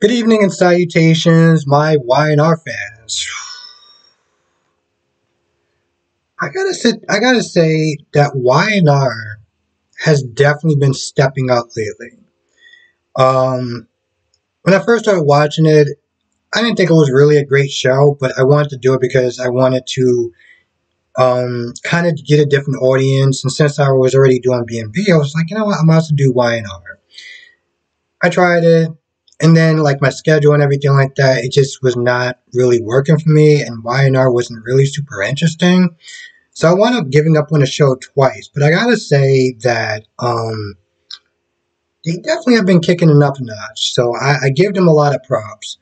Good evening and salutations, my Y&R fans. I gotta say that Y&R has definitely been stepping up lately. Um, when I first started watching it, I didn't think it was really a great show, but I wanted to do it because I wanted to kind of get a different audience. And since I was already doing B&B, I was like, you know what, I'm about to do Y&R. I tried it, and then like my schedule and everything like that, it just was not really working for me, and Y&R wasn't really super interesting. So I wound up giving up on the show twice. But I gotta say that they definitely have been kicking it up a notch. So I give them a lot of props.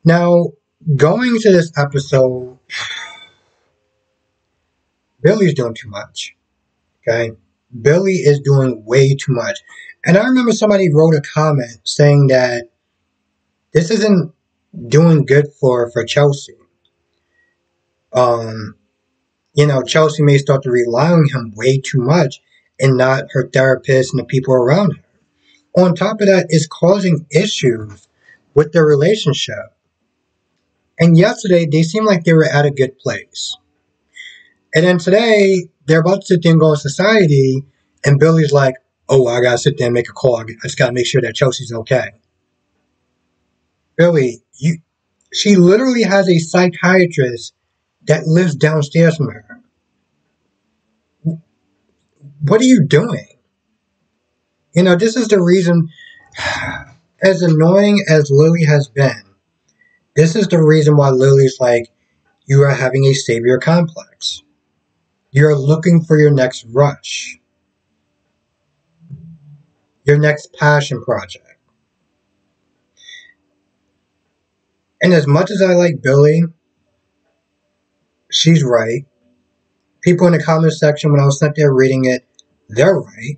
Now, going to this episode, Billy's doing too much. Okay, Billy is doing way too much. And I remember somebody wrote a comment saying that this isn't doing good for Chelsea. Um, Chelsea may start to rely on him way too much and not her therapist and the people around her. On top of that, it's causing issues with their relationship. And yesterday, they seemed like they were at a good place. And then today, they're about to sit there and go in society, and Billy's like, oh, I gotta sit there and make a call. I just gotta make sure that Chelsea's okay. Billy, she literally has a psychiatrist that lives downstairs from her. What are you doing? This is the reason, as annoying as Lily has been, this is the reason why Lily's like, you are having a savior complex. You're looking for your next rush, your next passion project. And as much as I like Billy, she's right. People in the comment section, when I was sitting there reading it, they're right.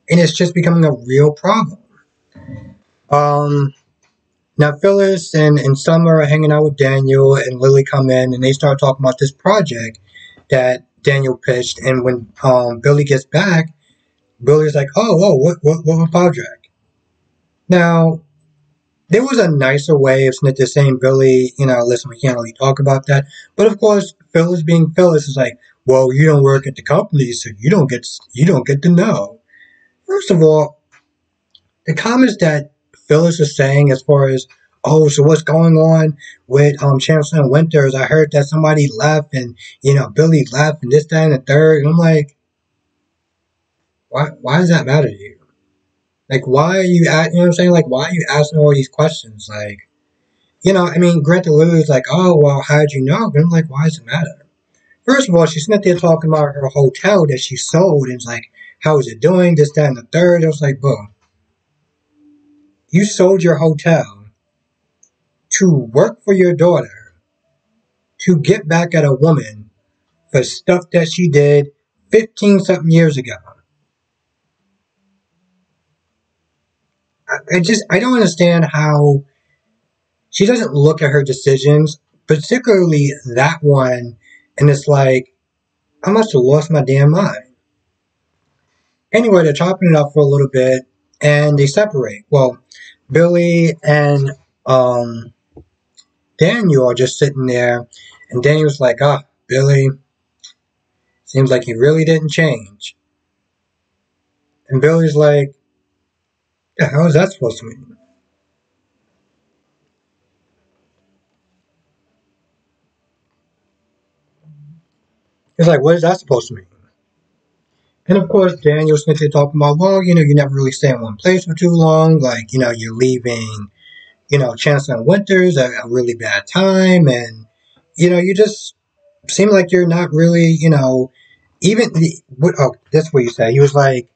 And it's just becoming a real problem. Um, Now, Phyllis and Summer are hanging out with Daniel, and Lily come in, and they start talking about this project that Daniel pitched. And when Billy gets back, Billy's like, "Oh, what project?" Now, there was a nicer way of Snitcher saying, "Billy, listen, we can't really talk about that." But of course, Phyllis being Phyllis is like, "Well, you don't work at the company, so you don't get to know." First of all, the comments that Phyllis is saying as far as, oh, so what's going on with Chancellor and Winters? I heard that somebody left and, Billy left and this, that, and the third. And I'm like, why does that matter to you? Like, why are you, you know what I'm saying? Like, why are you asking all these questions? Like, granted, Lily's like, oh, well, how'd you know? But I'm like, why does it matter? First of all, she's sitting there talking about her hotel that she sold and it's like, how is it doing? This, that, and the third. I was like, boom. You sold your hotel to work for your daughter, to get back at a woman for stuff that she did 15 something years ago. I don't understand how she doesn't look at her decisions, particularly that one, and it's like, I must have lost my damn mind. Anyway, they're chopping it up for a little bit, and they separate. Well, Billy and Daniel are just sitting there, and Daniel's like, Billy, seems like he really didn't change. And Billy's like, yeah, how is that supposed to mean? He's like, what is that supposed to mean? And of course, Daniel Smith is talking about, well, you never really stay in one place for too long. Like, you're leaving, Chancellor and Winters at a really bad time. And, you just seem like you're not really, even, that's what you said. He was like,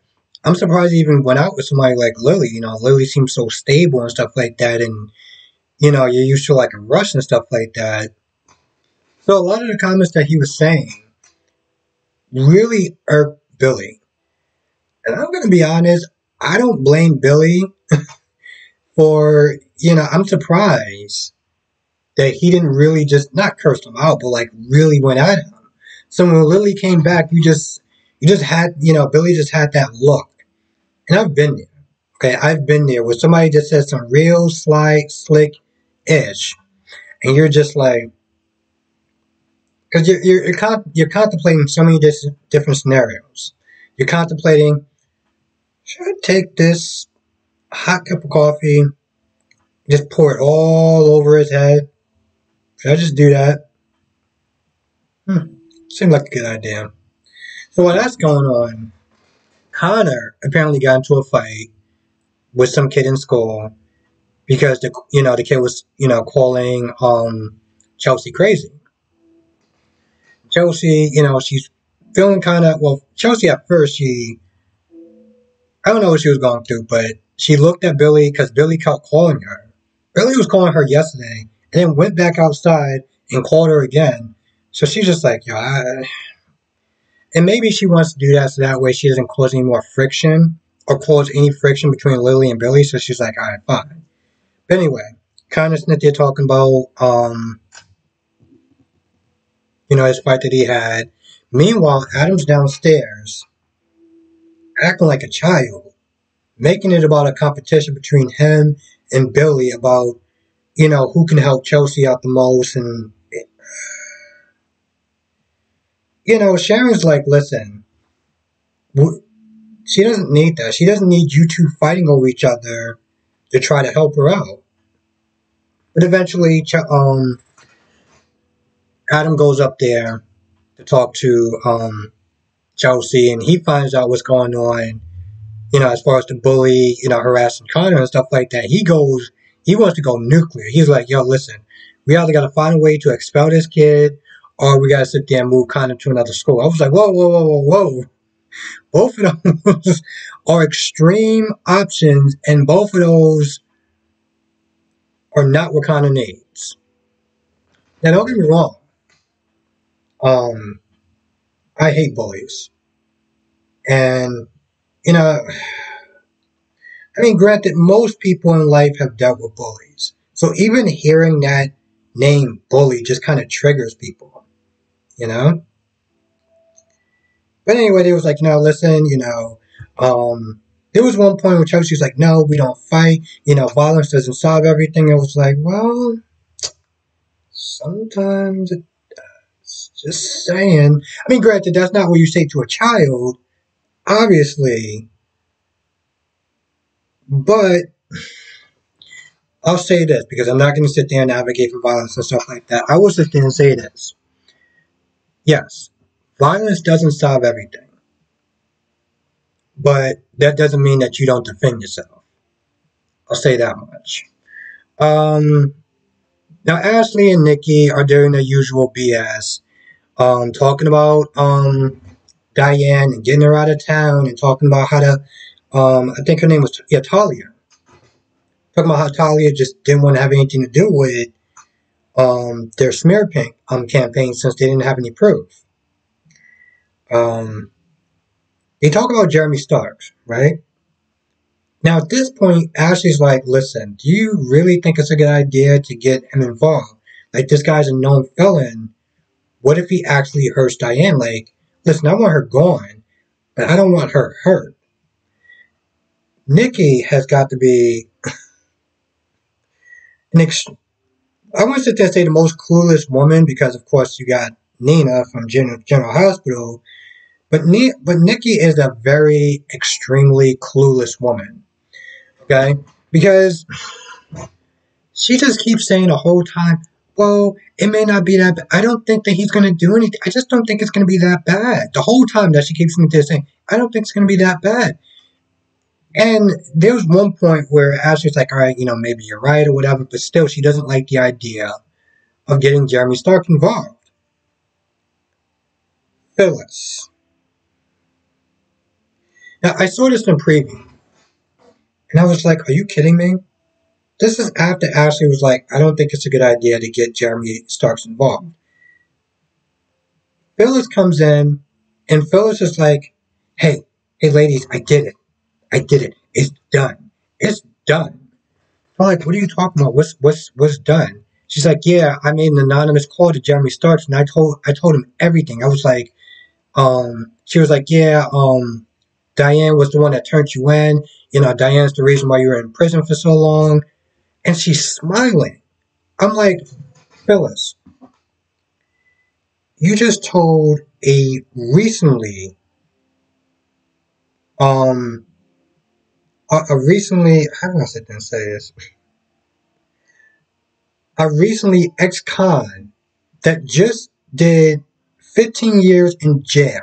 I'm surprised he even went out with somebody like Lily. Lily seems so stable and stuff like that. And, you're used to like a rush and stuff like that. So a lot of the comments that he was saying really irked Billy. And I'm going to be honest, I don't blame Billy for, I'm surprised that he didn't really just, not curse him out, but like really went at him. So when Lily came back, you just had, Billy just had that look. And I've been there. Okay, I've been there where somebody just says some real sly, slick ish, and you're just like, because you're contemplating so many different scenarios. You're contemplating, should I take this hot cup of coffee, just pour it all over his head? Should I just do that? Seemed like a good idea. So while that's going on, Connor apparently got into a fight with some kid in school because the kid was calling Chelsea crazy. Chelsea, she's feeling kind of well. Chelsea at first I don't know what she was going through, but she looked at Billy because Billy kept calling her. Billy was calling her yesterday, and then went back outside and called her again. So she's just like, and maybe she wants to do that so that way she doesn't cause any more friction or cause any friction between Lily and Billy. So she's like, all right, fine. But anyway, kind of snit they're talking about, his fight that he had. Meanwhile, Adam's downstairs acting like a child, making it about a competition between him and Billy about, who can help Chelsea out the most. And, Sharon's like, listen, she doesn't need that. She doesn't need you two fighting over each other to try to help her out. But eventually, Adam goes up there to talk to Chelsea, and he finds out what's going on. As far as the bully, harassing Connor and stuff like that. He wants to go nuclear. He's like, yo, listen, we either got to find a way to expel this kid, or we got to sit there and move Connor to another school. I was like, whoa, whoa, whoa, whoa, whoa. Both of those are extreme options, and both of those are not what Connor needs. Now, don't get me wrong. Um, I hate bullies. And, you know, I mean, granted, most people in life have dealt with bullies. So even hearing that name bully just kind of triggers people, you know? But anyway, they was like, listen, there was one point where Chelsea was like, no, we don't fight. Violence doesn't solve everything. It was like, well, sometimes it's just saying. I mean, granted, that's not what you say to a child, obviously. But I'll say this because I'm not going to sit there and advocate for violence and stuff like that. I will sit there and say this. Yes, violence doesn't solve everything, but that doesn't mean that you don't defend yourself. I'll say that much. Um, Now, Ashley and Nikki are doing their usual BS, talking about Diane and getting her out of town and talking about how to, I think her name was, Talia. Talking about how Talia just didn't want to have anything to do with their smear campaign since they didn't have any proof. Um, they talk about Jeremy Starks, right? Now, at this point, Ashley's like, listen, do you really think it's a good idea to get him involved? Like, this guy's a known felon. What if he actually hurts Diane? Like, listen, I want her gone, but I don't want her hurt. Nikki has got to be I want to sit there and say the most clueless woman because, of course, you got Nina from General Hospital, but Nikki is a very extremely clueless woman. Okay, because she just keeps saying the whole time, well, it may not be that bad. I don't think that he's going to do anything. I just don't think it's going to be that bad. The whole time that she keeps saying, I don't think it's going to be that bad. And there was one point where Ashley's like, all right, maybe you're right or whatever, but still she doesn't like the idea of getting Jeremy Stark involved. Phyllis. Now, I saw this in preview, and I was like, are you kidding me? This is after Ashley was like, I don't think it's a good idea to get Jeremy Starks involved. Phyllis comes in, and Phyllis is like, hey, ladies, I did it. I did it. It's done. It's done. I'm like, what are you talking about? What's done? She's like, yeah, I made an anonymous call to Jeremy Starks, and I told him everything. I was like, she was like, yeah, Diane was the one that turned you in. Diane's the reason why you were in prison for so long. And she's smiling. I'm like, Phyllis, you just told a recently, um, how do I sit there and say this? A recently ex-con that just did 15 years in jail,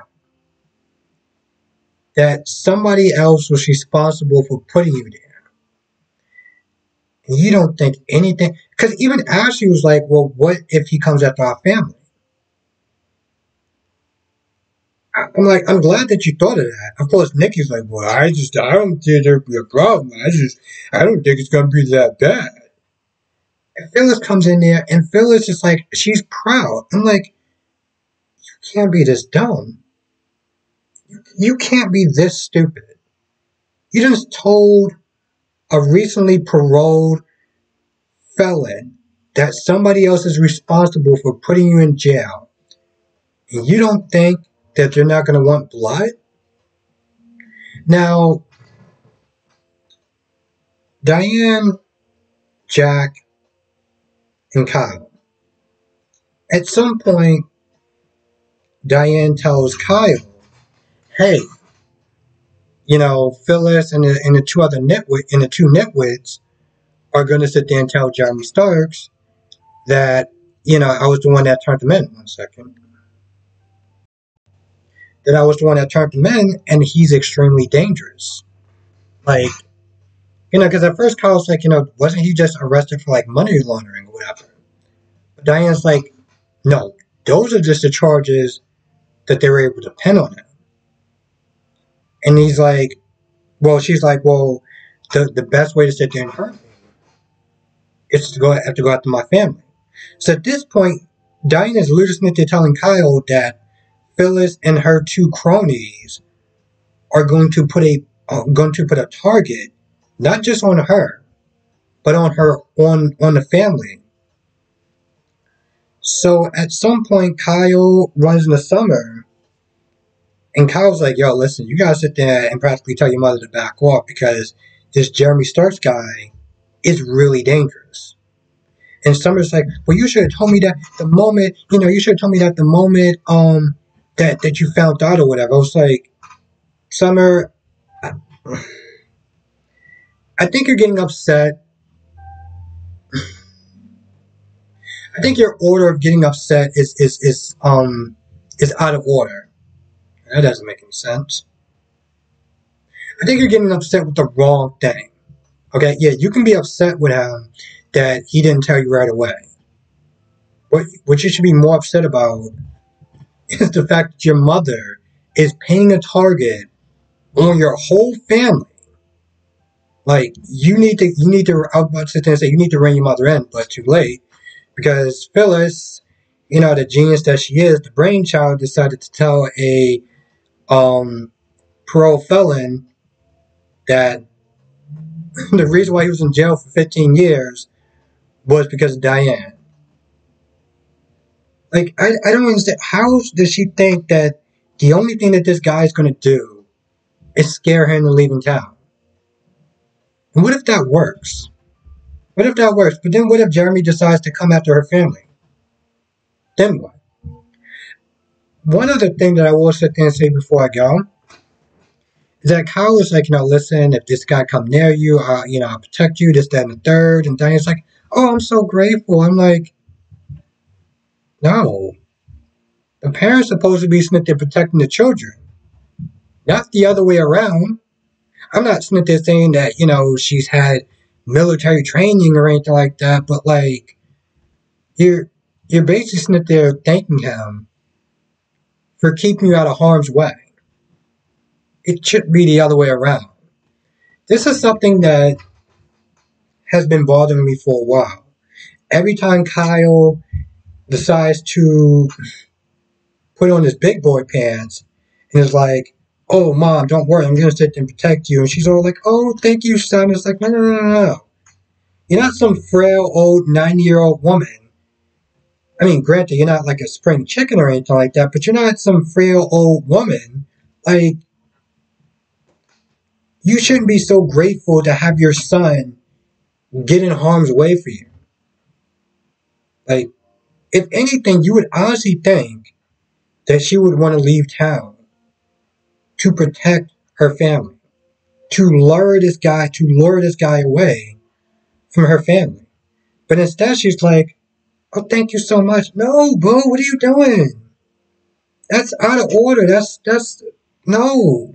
that somebody else was responsible for putting you there. And you don't think anything, because even Ashley was like, well, what if he comes after our family? I'm like, I'm glad that you thought of that. Of course, Nikki's like, well, I don't think there'd be a problem. I don't think it's going to be that bad. And Phyllis comes in there, and Phyllis is like, she's proud. I'm like, you can't be this dumb. You can't be this stupid. You just told a recently paroled felon that somebody else is responsible for putting you in jail. And you don't think that they're not going to want blood? Now, Diane, Jack, and Kyle. At some point, Diane tells Kyle, hey, Phyllis and the two nitwits are going to sit there and tell Jeremy Starks that, I was the one that turned them in. One second. That I was the one that turned him in, and he's extremely dangerous. Like, because at first Kyle's like, wasn't he just arrested for like money laundering or whatever? But Diane's like, no, those are just the charges that they were able to pin on him. And he's like, she's like, the best way to sit there and hurt me is to have to go after my family. So at this point, Diane is literally telling Kyle that Phyllis and her two cronies are going to put a target not just on her, but on the family. So at some point, Kyle runs into Summer, and Kyle's like, "Yo, listen, you gotta sit there and practically tell your mother to back off because this Jeremy Starks guy is really dangerous." And Summer's like, "Well, you should have told me that the moment, that you found out or whatever." I was like, Summer, I think you're getting upset. I think your order of getting upset is out of order. That doesn't make any sense. I think you're getting upset with the wrong thing. Okay, yeah, you can be upset with him that he didn't tell you right away. What you should be more upset about is the fact that your mother is painting a target on your whole family. Like, you need to, I was about to sit there and say, you need to rein your mother in, but too late. Because Phyllis, the genius that she is, the brainchild, decided to tell a parole felon that the reason why he was in jail for 15 years was because of Diane. Like, I don't understand. How does she think that the only thing that this guy is going to do is scare her into leaving town? And what if that works? What if that works? But then what if Jeremy decides to come after her family? Then what? One other thing that I will sit there and say before I go is that Kyle is like, listen, if this guy come near you, I'll protect you, this, that, and the third. And Diane's like, oh, I'm so grateful. I'm like, no. The parents supposed to be sitting there protecting the children, not the other way around. I'm not sitting there saying that, she's had military training or anything like that, but like, you're basically sitting there thanking him for keeping you out of harm's way. It should be the other way around. This is something that has been bothering me for a while. Every time Kyle decides to put on his big boy pants and is like, oh, Mom, don't worry, I'm going to sit there and protect you. And she's all like, oh, thank you, son. It's like, no. You're not some frail, old, 90-year-old woman. I mean, granted, you're not like a spring chicken or anything like that, but you're not some frail, old woman. Like, You shouldn't be so grateful to have your son get in harm's way for you. Like, if anything, you would honestly think that she would want to leave town to protect her family, to lure this guy away from her family. But instead, she's like, "Oh, thank you so much." No, boo, what are you doing? That's out of order. That's no.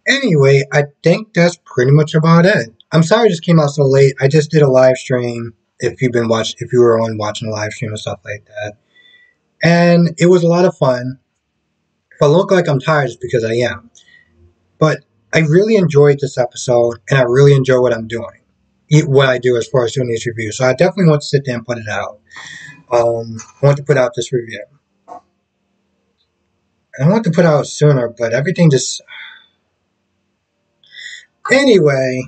Anyway, I think that's pretty much about it. I'm sorry this came out so late. I just did a live stream. If you were on watching a live stream and stuff like that, and it was a lot of fun. If I look like I'm tired, it's because I am. But I really enjoyed this episode, and I really enjoy what I'm doing, what I do as far as doing these reviews. So I definitely want to sit there and put it out. I want to put out this review. And I want to put out sooner, but everything just. Anyway,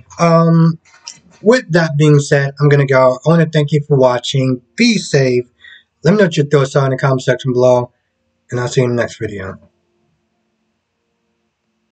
with that being said, I'm gonna go. I want to thank you for watching. Be safe. Let me know what your thoughts are in the comment section below, and I'll see you in the next video.